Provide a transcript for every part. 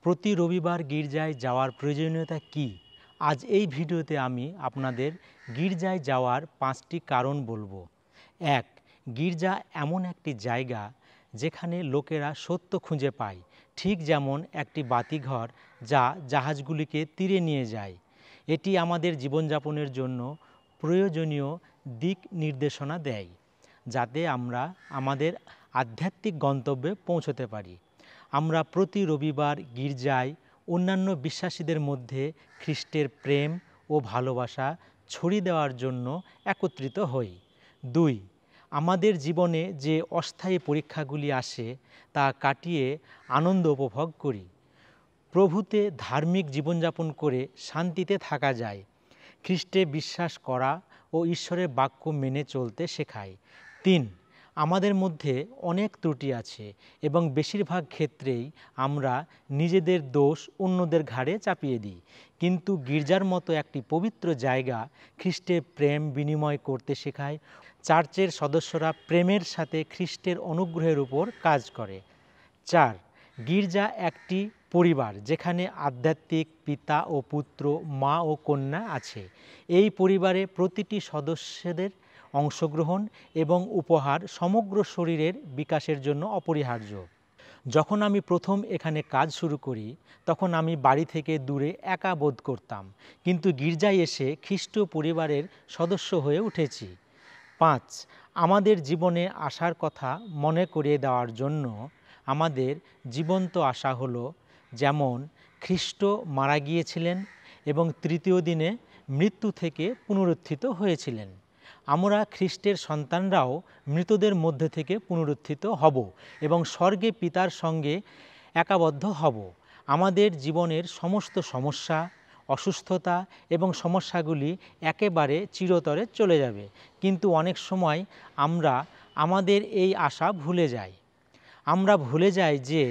প্রতি রবিবার গির্জায় যাওয়ার প্রয়োজনীয়তা কী? আজ এই ভিডিওতে আমি আপনাদের গির্জায় যাওয়ার 5টি কারণ বলবো। 1. গির্জা এমন একটি জায়গা যেখানে লোকেরা সত্য খুঁজে পায়, ঠিক যেমন একটি বাতিঘর যা জাহাজগুলিকে তীরে নিয়ে যায়। এটি আমাদের জীবনযাপনের জন্য প্রয়োজনীয় দিক নির্দেশনা দেয়, যাতে আমরা আমাদের আধ্যাত্মিক গন্তব্যে পৌঁছতে পারি। আমরা প্রতি রবিবার গির্জায় অন্যান্য বিশ্বাসীদের মধ্যে খ্রিস্টের প্রেম ও ভালোবাসা ছড়িয়ে দেওয়ার জন্য একত্রিত হই। 2. আমাদের জীবনে যে অস্থায়ী পরীক্ষাগুলি আসে তা কাটিয়ে আনন্দ উপভোগ করি। প্রভুতে ধার্মিক জীবনযাপন করে শান্তিতে থাকা যায়। খ্রিস্টে বিশ্বাস করা ও ঈশ্বরের বাক্য মেনে চলতে শেখায়। 3. আমাদের মধ্যে অনেক ত্রুটি আছে এবং বেশিরভাগ ক্ষেত্রেই আমরা নিজেদের দোষ অন্যদের ঘাড়ে চাপিয়ে দিই। কিন্তু গির্জার মতো একটি পবিত্র জায়গা খ্রিস্টের প্রেম বিনিময় করতে শেখায়। চার্চের সদস্যরা প্রেমের সাথে খ্রিস্টের অনুগ্রহের উপর কাজ করে। 4. গির্জা একটি পরিবার যেখানে আধ্যাত্মিক পিতা ও পুত্র, মা ও কন্যা আছে। এই পরিবারে প্রতিটি সদস্যদের অংশগ্রহণ এবং উপহার সমগ্র শরীরের বিকাশের জন্য অপরিহার্য। যখন আমি প্রথম এখানে কাজ শুরু করি তখন আমি বাড়ি থেকে দূরে একা বোধ করতাম, কিন্তু গির্জায় এসে খ্রিস্টীয় পরিবারের সদস্য হয়ে উঠেছি। 5. আমাদের জীবনে আসার কথা মনে করিয়ে দেওয়ার জন্য আমাদের জীবন্ত আশা হলো, যেমন খ্রিস্ট মারা গিয়েছিলেন এবং তৃতীয় দিনে মৃত্যু থেকে পুনরুত্থিত হয়েছিলেন। আমরা খ্রিস্টের সন্তানরাও মৃতদের মধ্যে থেকে পুনরুত্থিত হব এবং স্বর্গে পিতার সঙ্গে একাবদ্ধ হব। আমাদের জীবনের সমস্ত সমস্যা, অসুস্থতা এবং সমস্যাগুলি একেবারে চিরতরে চলে যাবে, কিন্তু অনেক সময় আমরা আমাদের এই আশা ভুলে যাই। আমরা ভুলে যাই যে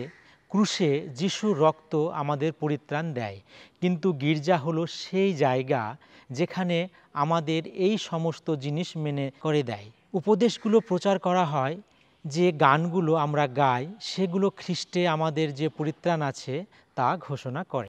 ক্রুশে যিশুর রক্ত আমাদের পরিত্রাণ দেয়, কিন্তু গির্জা হলো সেই জায়গা যেখানে আমাদের এই সমস্ত জিনিস মেনে করে দেয়। উপদেশগুলো প্রচার করা হয়, যে গানগুলো আমরা গাই সেগুলো খ্রিস্টে আমাদের যে পরিত্রাণ আছে তা ঘোষণা করে।